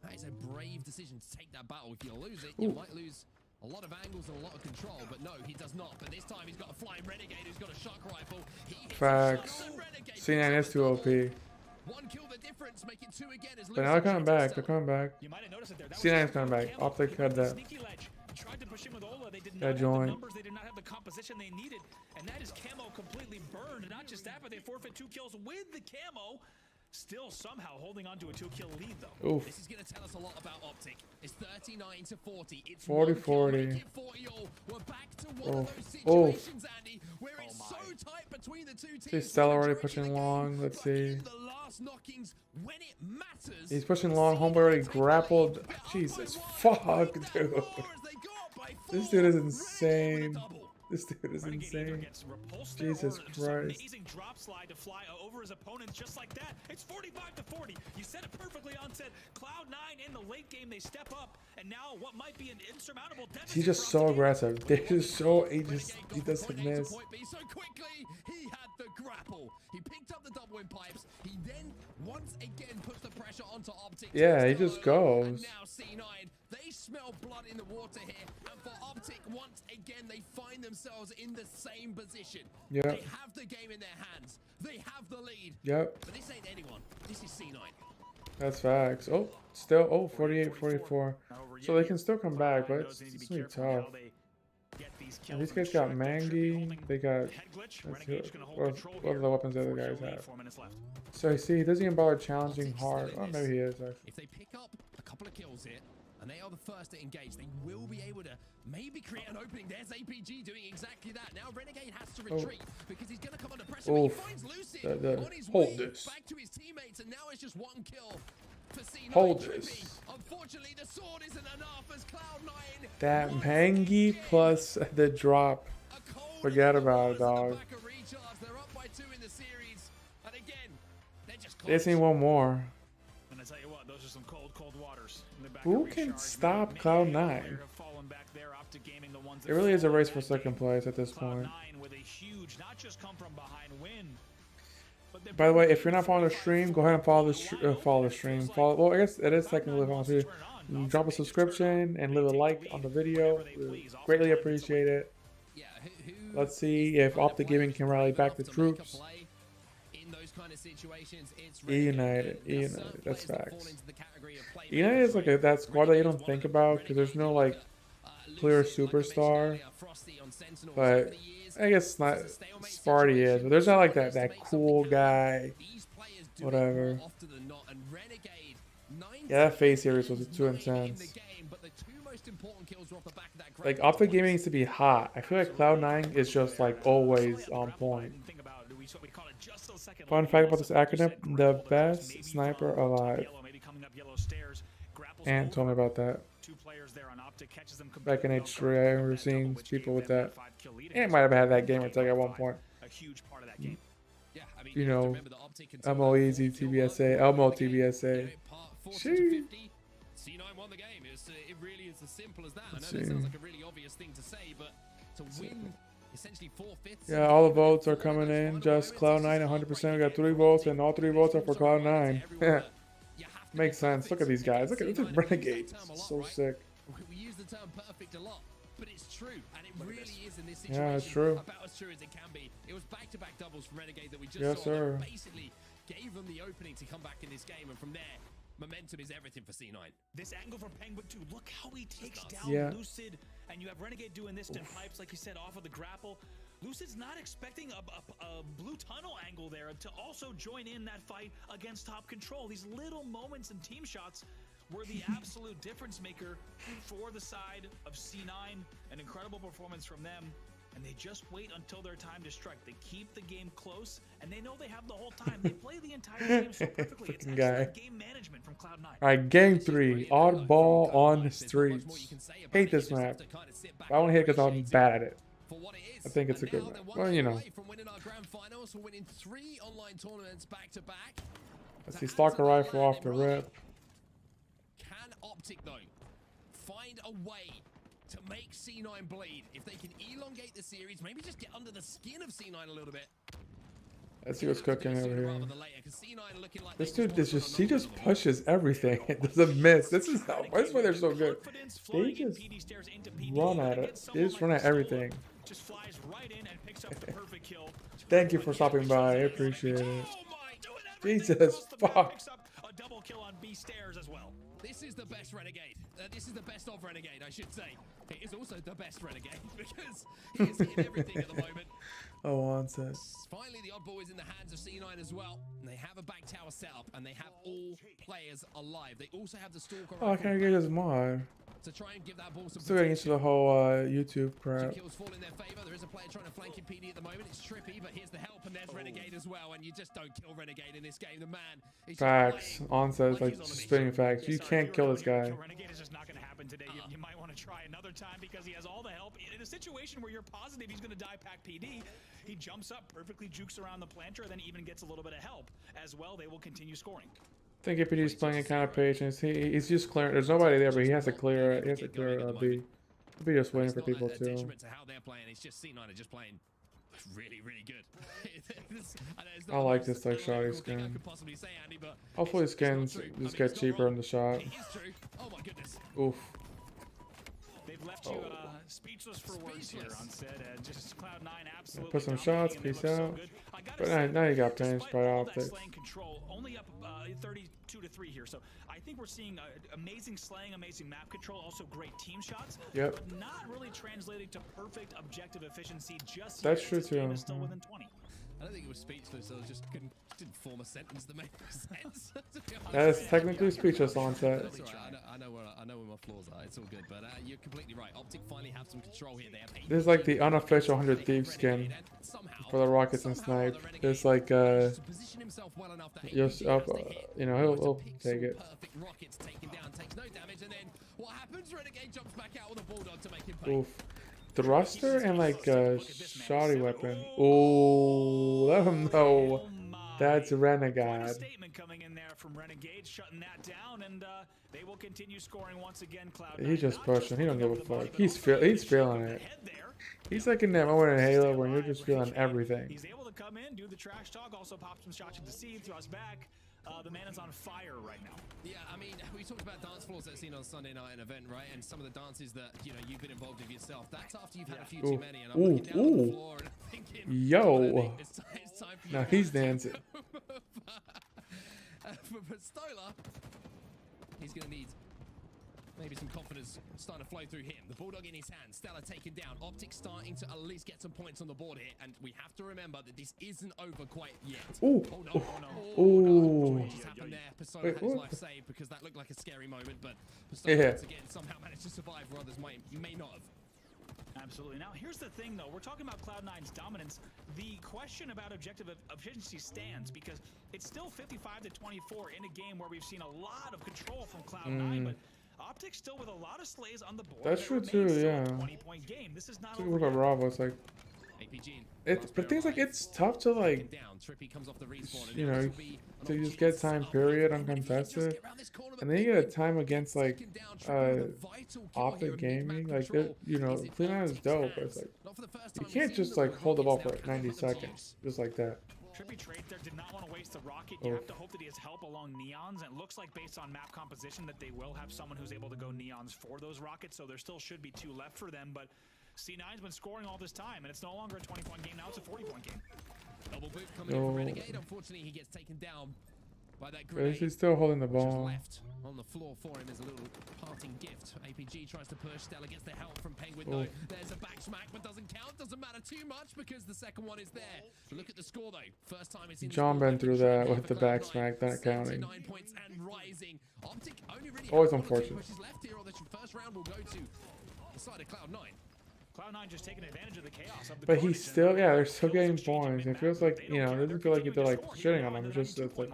That is a brave decision to take that battle. If you lose it, you
Ooh.
might lose a lot of angles and a lot of control. But no, he does not. But this time he's got a flying renegade who's got a shock rifle. He hits
Facts.
a shot, and Renegade
C9
picks
is
up
too
a
OP.
double. One kill the difference, make it 2 again. As
But now they're
Lucy
coming
gets
back,
a
they're
stun.
coming back.
You might have noticed it there. That
C9
was
is coming back.
Camo.
Optic
He
had
went to
that.
sneaky ledge. Tried to push him with Ola. They did not
That
have the
joint.
numbers. They did not have the composition they needed. And that is Camo completely burned. Not just that, but they forfeit 2 kills with the Camo. Still somehow holding on to a 2-kill lead, though.
Oof.
This is going to tell us a lot about Optic. It's 39 to 40. It's
40,
1 kill,
40.
make it 40 all. We're back to one
Oof.
of those
Oof.
situations, Andy, where it's so tight between the two teams.
See Stella already
Majority of
pushing
the game,
long. Let's
but
see.
in the last knockings, when it matters,
He's pushing long. Homeboy already grappled. Jesus fuck, dude. This dude is insane. This dude is insane. Jesus Christ.
Amazing drop slide to fly over his opponent just like that. It's 45 to 40. You said it perfectly on set. Cloud9 in the late game, they step up, and now what might be an insurmountable deficit.
He's just so aggressive. They're just so he doesn't miss.
So quickly, he had the grapple. He picked up the double in pipes. He then once again puts the pressure onto Optic.
Yeah, he just goes.
And now C9, they smell blood in the water here. And for Optic, once again, they find themselves in the same position.
Yeah.
They have the game in their hands. They have the lead.
Yep,
But this ain't anyone. This is C9.
that's facts. Oh, still, 48, 44. So they can still come back, but it's gonna be tough. And these guys got Mangi. They got. Let's see what other weapons the other guys have. So you see, he doesn't even bother challenging hard. Oh, maybe he is actually.
If they pick up a couple of kills here, and they are the first to engage, they will be able to maybe create an opening. There's APG doing exactly that. Now Renegade has to retreat because he's going to come under pressure. But he finds Lucid on his way back to his teammates, and now it's just 1 kill for C9.
Hold this.
Unfortunately, the sword isn't enough as Cloud9.
That Mangi plus the drop. Forget about it, dog.
They're up by 2 in the series, and again, they're just
They just need one more.
And I tell you what, those are some cold waters. In the back
Who
of
can
Recharge.
stop
Maybe
Cloud9?
a player have fallen back there, Optic Gaming, the ones that
It really is a
fell
race
in
for
that
second
game.
place at this point.
Cloud9 with a huge, not just come from behind win. But they're
By the way, if
playing
you're not following the
for
stream,
five
go ahead and follow the
seconds.
follow the stream. Follow. Well, I guess it is technically following the stream. Drop a subscription and leave a like on the video. We greatly appreciate it.
Yeah,
Let's see if Optic Gaming can rally back the troops.
In those kind of situations, it's
United,
Now,
United,
certain
that's
players that fall
facts.
into the category of playmakers,
United is like that squad that you don't think about because there's no like clear
Lucid, like I mentioned
superstar.
earlier, Frosty on Sentinels.
But
Over the years,
I guess not.
it's a stalemate
Sparty is,
situation.
but there's not like
Players
that
make something
cool
happen.
guy.
These players do it
Whatever.
more often than not, and Renegade, 9
Yeah, that phase series was
kills,
too
9 in the
intense.
game, but the 2 most important kills were off the back of that
Like
grapple
Optic
point.
Gaming needs to be hot. I feel like Cloud9 is just like always on point. Fun fact about this acronym: the best sniper alive. And told me about that. Back in H3, I remember seeing people with that. And might have had that gamer tag at one point.
A huge part of that game.
Yeah, I mean,
You
have to
know,
remember that Optic can turn
Elmo
that
Easy,
4 kill
TBSA,
run.
Elmo
Renegade
TBSA.
do it part 40 to
Shee.
50. C9 won the game. It really is as simple as that. I know
Let's
that
see.
sounds like a really obvious thing to say, but to win essentially 4/5.
Yeah, all the votes are coming in. Just Cloud9 100%. We got 3 votes, and all 3 votes are for Cloud9. Makes sense. Look at these guys. Look at this Renegade. So sick.
We use the term perfect a lot, but it's true, and it really is in this situation.
Yeah, it's true.
About as true as it can be. It was back-to-back doubles from Renegade that we just
Yes,
saw.
sir.
That basically gave them the opening to come back in this game, and from there, momentum is everything for C9.
This angle from Penguin too. Look how he takes down
Yeah.
Lucid, and you have Renegade doing this in pipes, like you said, off of the grapple. Lucid's not expecting a blue tunnel angle there to also join in that fight against Top Control. These little moments and team shots were the absolute difference maker for the side of C9. An incredible performance from them. and they just wait until their time to strike. They keep the game close, and they know they have the whole time. They play the entire game so perfectly. It's excellent game management from Cloud9.
All right, game 3, oddball on the streets. Hate this map. I want to hate it because I'm bad at it. I think it's a good map. Well, you know. Let's see, Stalker Rifle off the rip.
Can Optic, though, find a way to make C9 bleed? If they can elongate the series, maybe just get under the skin of C9 a little bit.
Let's see what's cooking over here. This dude is just, he just pushes everything. It doesn't miss. This is why they're so good. They just run at it. They just run at everything. Thank you for stopping by. I appreciate it. Jesus, fuck.
A double kill on B stairs as well.
This is the best Renegade. This is the best of Renegade, I should say. It is also the best Renegade because he is hitting everything at the moment.
Oh, onset.
Finally, the oddball is in the hands of C9 as well. And they have a back tower set up, and they have all players alive. They also have the Stalker.
Oh, I can't get his mod.
To try and give that ball some
Still getting into the whole YouTube crap.
Kills fall in their favor. There is a player trying to flank in PD at the moment. It's trippy, but here's the help, and there's Renegade as well. And you just don't kill Renegade in this game. The man is
facts. Onset is like spitting facts. You can't kill this guy.
Renegade is just not going to happen today. You might want to try another time because he has all the help. In a situation where you're positive he's going to die pack PD, he jumps up, perfectly jukes around the planter, then even gets a little bit of help. As well, they will continue scoring.
I think APG is playing a kind of patience. He's just clearing. There's nobody there, but he has to clear it. He has to clear B. He'll be just waiting for people too.
To how they're playing, it's just C9 are just playing really, really good.
I like this like shoddy skin. Hopefully skins just get cheaper in the shop.
Oh my goodness.
Oof.
They've left you speechless for words here on set. Just Cloud9 absolutely.
Put some shots. Peace out. But now you got pinched by Optic.
Only up 32-3 here, so I think we're seeing amazing slaying, amazing map control, also great team shots.
Yep.
But not really translating to perfect objective efficiency just
that's
yet.
True too.
Still within 20.
I don't think it was speechless. I just didn't form a sentence that made sense.
That is technically speechless on set.
That's all right. I know where my flaws are. It's all good, but you're completely right. Optic finally have some control here. They have
this is like the unofficial 100 Thieves skin for the Rockets and Snipe. It's like just up, you know, he'll take it.
Perfect Rockets taken down, takes no damage, and then what happens? Renegade jumps back out with a bulldog to make him pay.
Oof. Thruster and like a shoddy weapon. Oh, let him know that's Renegade.
Statement coming in there from Renegade, shutting that down, and they will continue scoring once again. Cloud9.
He's just pushing. He don't give a fuck. He's feeling it. He's like in that moment in Halo when you're just feeling everything.
He's able to come in, do the trash talk, also pop some shots to deceive, throws back. The man is on fire right now.
Yeah, I mean, we talked about dance floors that I've seen on Sunday night event, right? And some of the dances that, you know, you've been involved with yourself. That's after you've had a few too many. And I'm looking down on the floor and I'm thinking,
yo.
It's time for you.
Now he's dancing.
For Stolar, he's going to need maybe some confidence starting to flow through him. The bulldog in his hand, Stella taken down. Optic starting to at least get some points on the board here. And we have to remember that this isn't over quite yet.
Ooh.
Oh no, oh no.
Ooh.
What just happened there? Persona had his life saved because that looked like a scary moment, but Persona once again somehow managed to survive where others may not have.
Absolutely. Now, here's the thing, though. We're talking about Cloud9's dominance. The question about objective efficiency stands because it's still 55-24 in a game where we've seen a lot of control from Cloud9, but Optic still with a lot of slays on the board.
That's true too, yeah.
20-point game. This is not
over. Bravo, it's like but things like it's tough to like, you know, to just get time period uncontested, and then you get a time against like Optic Gaming, like you know, Clean is dope, but it's like you can't just like hold the ball for like 90 seconds just like that.
Trippy trade there, did not want to waste the rocket. You have to hope that he has help along neons, and it looks like based on map composition that they will have someone who's able to go neons for those rockets, so there still should be 2 left for them, but C9's been scoring all this time, and it's no longer a 20-point game, now it's a 40-point game.
Double boot coming in from Renegade. Unfortunately, he gets taken down by that grenade.
He's still holding the ball.
Left on the floor for him is a little parting gift. APG tries to push. Stella gets the help from Penguin though. There's a back smack, but doesn't count. Doesn't matter too much because the second one is there. Look at the score though. First time it's in.
John been through that with the back smack, not counting.
9 points and rising. Optic only really
always unfortunate.
Pushes left here, or the first round will go to the side of Cloud9.
Cloud9 just taking advantage of the chaos of the
But he's
carnage,
still,
and
yeah, they're still
kills
getting
exchange.
points. It feels like, you know, it doesn't feel like they're like shitting on him. It's just it's like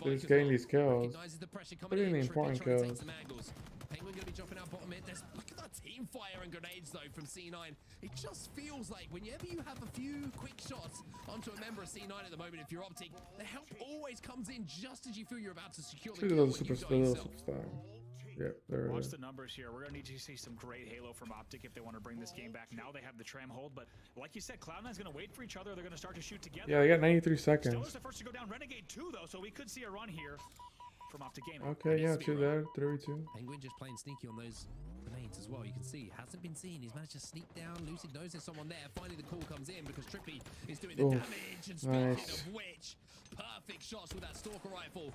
they're just getting these kills. They're getting the important kills.
Penguin going to be dropping out bottom mid. Look at that team fire and grenades though from C9. It just feels like whenever you have a few quick shots onto a member of C9 at the moment, if you're Optic, the help always comes in just as you feel you're about to secure the kill.
Superstar. Yep, there
Watch the numbers here. We're going to need to see some great Halo from Optic if they want to bring this game back. Now they have the tram hold, but like you said, Cloud9's going to wait for each other. They're going to start to shoot together.
Yeah, they got 93 seconds.
Still is the first to go down. Renegade 2, though, so we could see a run here from Optic Gaming.
Okay, yeah, 2 there, 3-2.
Penguin just playing sneaky on those grenades as well. You can see, hasn't been seen. He's managed to sneak down. Lucid knows there's someone there. Finally, the call comes in because Trippy is doing the damage. And speaking of which, perfect shots with that Stalker rifle.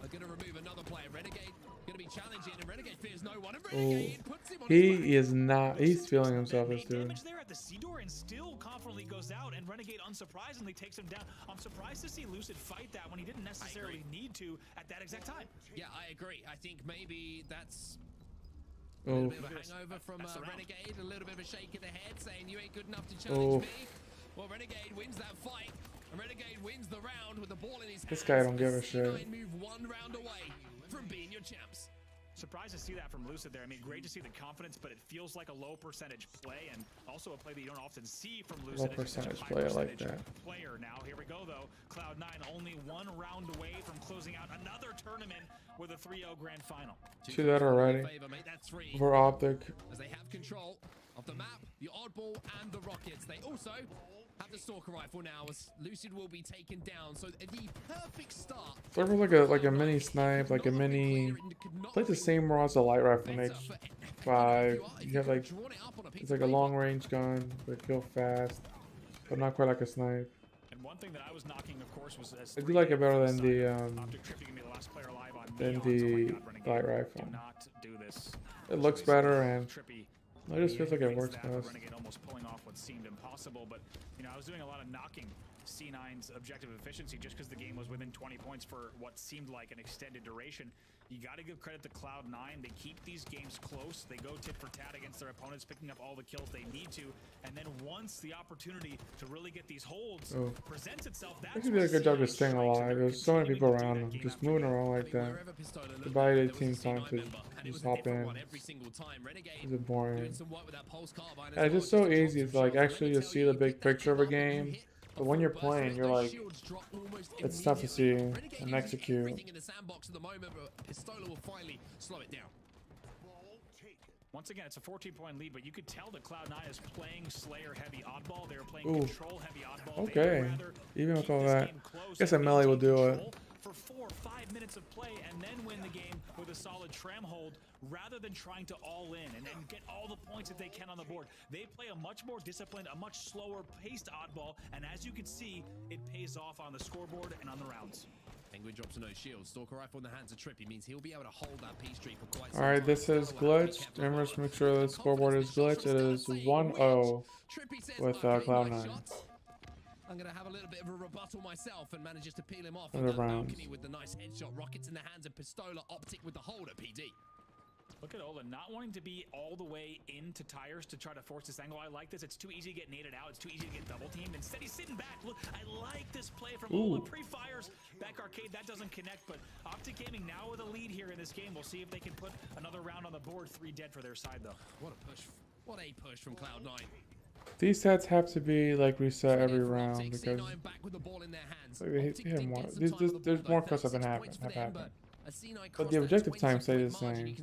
Are going to remove another player. Renegade going to be challenging, and Renegade fears no one. And Renegade puts him on
he is not. He's feeling himself as dude.
Damage there at the C door, and still confidently goes out. And Renegade, unsurprisingly, takes him down. I'm surprised to see Lucid fight that when he didn't necessarily need to at that exact time. Yeah, I agree. I think maybe that's a little bit of a hangover from Renegade. A little bit of a shake in the head, saying you ain't good enough to challenge me. Well, Renegade wins that fight. And Renegade wins the round with the ball in his hands.
This guy don't give a shit.
Move one round away from being your champs.
Surprised to see that from Lucid there. I mean, great to see the confidence, but it feels like a low percentage play, and also a play that you don't often see from Lucid.
Low percentage play, I like that.
Player now. Here we go, though. Cloud9 only one round away from closing out another tournament with a 3-0 grand final.
See that already? For Optic.
As they have control of the map, the oddball, and the rockets. They also have the Stalker rifle now, as Lucid will be taken down. So the perfect start.
It's like a mini snipe, like a mini. It's like the same raw as a light rifle in H5. You have like it's like a long range gun, but kill fast, but not quite like a snipe.
And one thing that I was knocking, of course, was
I do like it better than the light rifle. It looks better and it just feels like it works best.
Renegade almost pulling off what seemed impossible, but you know, I was doing a lot of knocking C9's objective efficiency just because the game was within 20 points for what seemed like an extended duration. You got to give credit to Cloud9. They keep these games close. They go tit for tat against their opponents, picking up all the kills they need to. And then once the opportunity to really get these holds presents itself, that's
he did a good job of staying alive. There's so many people around him, just moving around like that. To buy 18 time to just hop in. Is it boring? Yeah, it's just so easy to like actually just see the big picture of a game. But when you're playing, you're like, it's tough to see and execute.
Once again, it's a 14-point lead, but you could tell that Cloud9 is playing Slayer heavy oddball. They're playing control heavy oddball.
Okay, even with all that, I guess a melee will do it.
For 4 or 5 minutes of play and then win the game with a solid tram hold rather than trying to all in and get all the points that they can on the board. They play a much more disciplined, a much slower paced oddball, and as you can see, it pays off on the scoreboard and on the rounds. Penguin drops a no shield. Stalker rifle in the hands of Trippy means he'll be able to hold that P streak for quite some time.
Alright, this is glitched. Remember to make sure the scoreboard is glitched. It is 1-0 with Cloud9.
I'm going to have a little bit of a rebuttal myself and manages to peel him off. With the nice headshot. Rockets in the hands of Pistola. Optic with the hold at PD. Look at Ola not wanting to be all the way into tires to try to force this angle. I like this. It's too easy to get naded out. It's too easy to get double teamed. Instead, he's sitting back. Look, I like this play from Ola. Pre-fires, back arcade. That doesn't connect, but Optic Gaming now with a lead here in this game. We'll see if they can put another round on the board. 3 dead for their side, though. What a push. What a push from Cloud9.
These sets have to be like reset every round because there's more cuts have happened. But the objective time stays the same.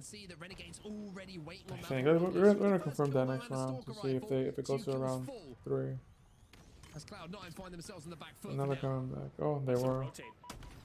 I think we're gonna confirm that next round to see if it goes to round 3. Another coming back. Oh, they were.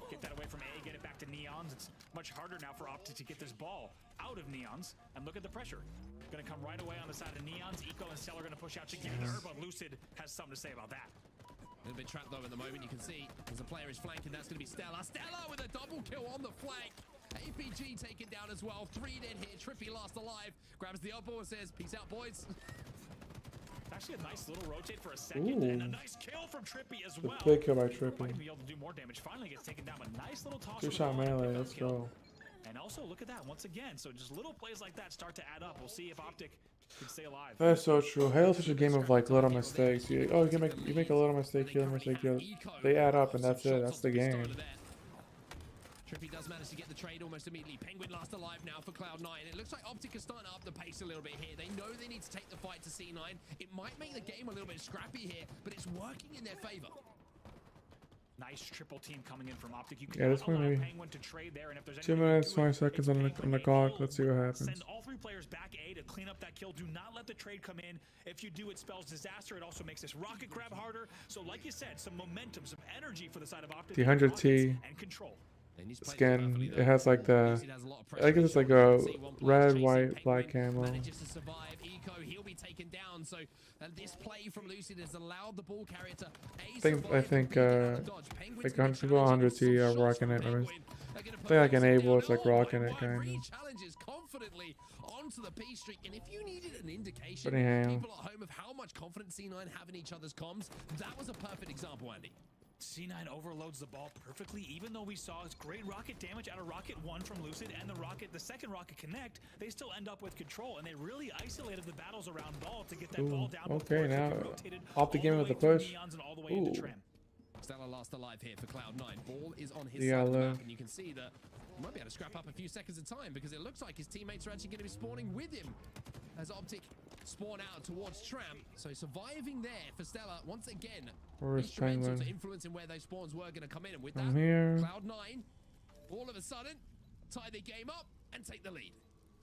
Get that away from A, get it back to Neons. It's much harder now for Optic to get this ball out of Neons. And look at the pressure. Going to come right away on the side of Neons. Eco and Stella are going to push out together, but Lucid has something to say about that. A little bit trapped though at the moment. You can see as the player is flanking, that's going to be Stella. Stella with a double kill on the flank. APG taken down as well. 3 dead here. Trippy last alive. Grabs the elbow and says, peace out, boys. Actually a nice little rotate for a second, and a nice kill from Trippy as well.
Big kill by Trippy.
Might be able to do more damage. Finally gets taken down, but nice little toss.
2-shot melee, let's go.
And also look at that once again. So just little plays like that start to add up. We'll see if Optic could stay alive.
That's so true. Halo's such a game of like little mistakes. You make a little mistake, you mistake, they add up, and that's it. That's the game.
Trippy does manage to get the trade almost immediately. Penguin last alive now for Cloud9. It looks like Optic is starting to up the pace a little bit here. They know they need to take the fight to C9. It might make the game a little bit scrappy here, but it's working in their favor.
Nice triple team coming in from Optic. You
Yeah, this one maybe
Penguin to trade there, and if there's
2 minutes, 20 seconds on the clock. Let's see what happens.
Send all 3 players back A to clean up that kill. Do not let the trade come in. If you do, it spells disaster. It also makes this rocket grab harder. So, like you said, some momentum, some energy for the side of Optic.
The 100T
and control.
skin. It has like the, I guess it's like a red, white, black camo.
Manages to survive. Eco, he'll be taken down. So this play from Lucid has allowed the ball carrier to
I think like 100 people on 100T are rocking it. I mean, I think like Enable, it's like rocking it kind of.
Challenges confidently onto the P streak, and if you needed an indication,
But anyhow,
people at home, of how much confidence C9 have in each other's comms, that was a perfect example, Andy.
C9 overloads the ball perfectly, even though we saw great rocket damage out of Rocket 1 from Lucid and the second Rocket Connect, they still end up with control, and they really isolated the battles around ball to get that ball down.
Okay, now off the game with the push. Ooh.
Stella last alive here for Cloud9. Ball is on his
Yeah,
side of the map, and you can see that he might be able to scrap up a few seconds of time, because it looks like his teammates are actually going to be spawning with him as Optic spawn out towards Tramp. So surviving there for Stella once again.
Where's
Penguin?
Penguin?
Influencing where those spawns were going to come in, and with
I'm
that,
here.
Cloud9 all of a sudden tie the game up and take the lead.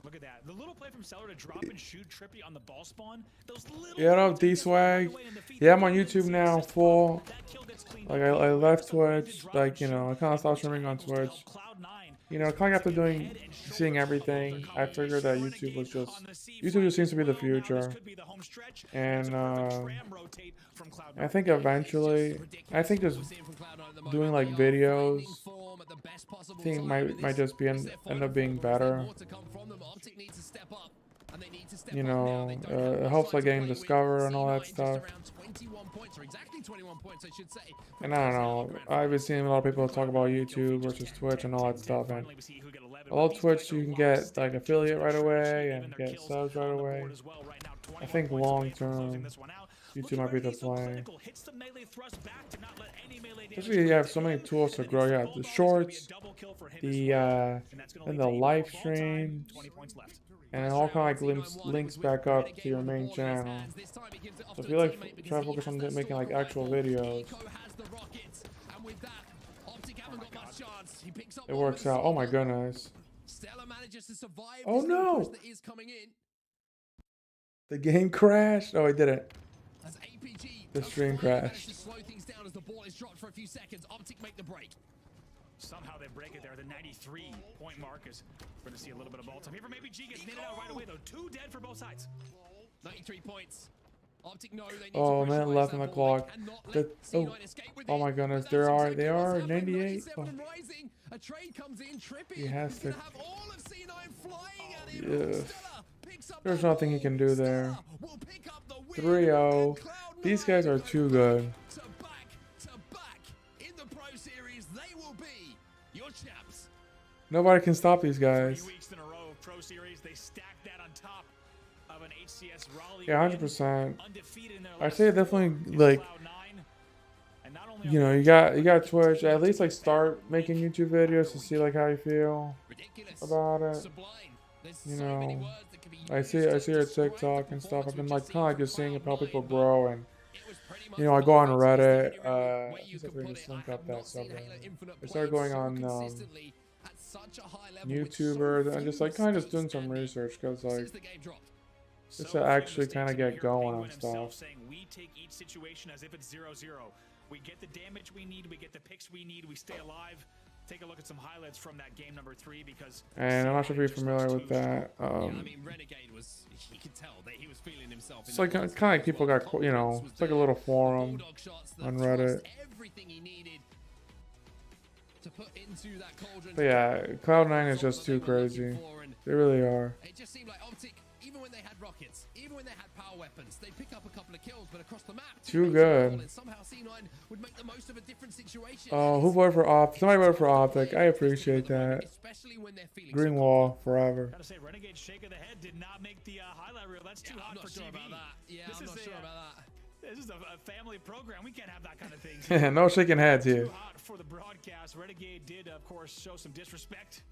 Look at that. The little play from Seller to drop and shoot Trippy on the ball spawn. Those little
Yeah, no, D-Swag. Yeah, I'm on YouTube now, full. Like, I left Twitch. Like, you know, I kind of stopped streaming on Twitch. You know, kind of after seeing everything, I figured that YouTube just seems to be the future. And I think eventually, just doing like videos, I think might just be end up being better. You know, it helps like getting discovered and all that stuff. And I don't know, I've been seeing a lot of people talk about YouTube versus Twitch and all that stuff, and a lot of Twitch you can get like affiliate right away and get subs right away. I think long term YouTube might be the play. Especially you have so many tools to grow. Yeah, the shorts, and the live streams, and it all kind of like links back up to your main channel. So if you like try to focus on making like actual videos, it works out. Oh my goodness. Oh no! The game crashed. Oh, it didn't. The stream crashed.
Somehow they break it there. The 93-point mark is going to see a little bit of ball time here for maybe G. Gets knitted out right away though. 2 dead for both sides.
93 points. Optic know they need
oh
to
man, left on the clock. Oh my goodness, they are 98. Oh.
A trade comes in, Trippy.
He has to.
Have all of C9 flying at him.
Yes. There's nothing he can do there. 3-0. These guys are too good.
To back in the Pro Series, they will be your champs.
Nobody can stop these guys.
3 weeks in a row of Pro Series, they stacked that on top of an HCS Raleigh.
Yeah, 100%. I say definitely like, you know, you got Twitch. At least like start making YouTube videos to see like how you feel about it. You know, I see your TikTok and stuff. I've been like kind of like just seeing how people grow, and you know, I go on Reddit. I guess I can just link up that subreddit. I started going on YouTubers and just like kind of just doing some research, because like just to actually kind of get going on stuff.
We take each situation as if it's 0-0. We get the damage we need, we get the picks we need, we stay alive. Take a look at some highlights from that game number 3, because.
And I'm not sure if you're familiar with that.
Yeah, I mean, Renegade was, you could tell that he was feeling himself.
It's like kind of like people got, you know, it's like a little forum on Reddit.
Everything he needed to put into that cauldron.
But yeah, Cloud9 is just too crazy. They really are.
It just seemed like Optic, even when they had rockets, even when they had power weapons, they pick up a couple of kills, but across the map,
Too good.
somehow C9 would make the most of a different situation.
Oh, who voted for Optic? Somebody voted for Optic. I appreciate that.
Especially when they're feeling
Green wall forever.
Gotta say, Renegade shake of the head did not make the highlight reel. That's too hot for TV.
About that. Yeah, I'm not sure about that.
This is a family program. We can't have that kind of thing.
No shaking heads here.
Too hot for the broadcast. Renegade did, of course, show some disrespect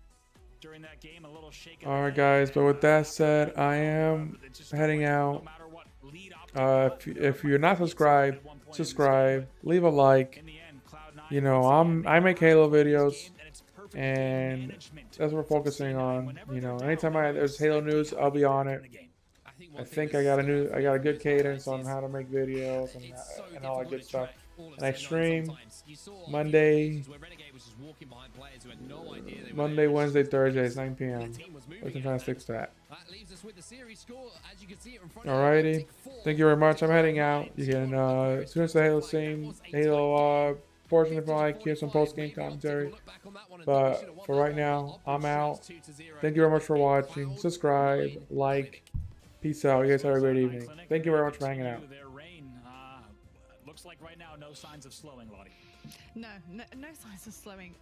during that game. A little shake.
All right, guys. But with that said, I am heading out. If you're not subscribed, subscribe. Leave a like. You know, I make Halo videos, and that's what we're focusing on. You know, anytime there's Halo news, I'll be on it. I think I got a good cadence on how to make videos and all that good stuff. And I stream Monday, Wednesday, Thursdays, 9 p.m. I'm trying to fix that. Alrighty, thank you very much. I'm heading out. You can tune into the Halo scene, Halo portion if you like, hear some post-game commentary. But for right now, I'm out. Thank you very much for watching. Subscribe, like. Peace out. You guys have a great evening. Thank you very much for hanging out.
Looks like right now, no signs of slowing, Lottie.
No signs of slowing.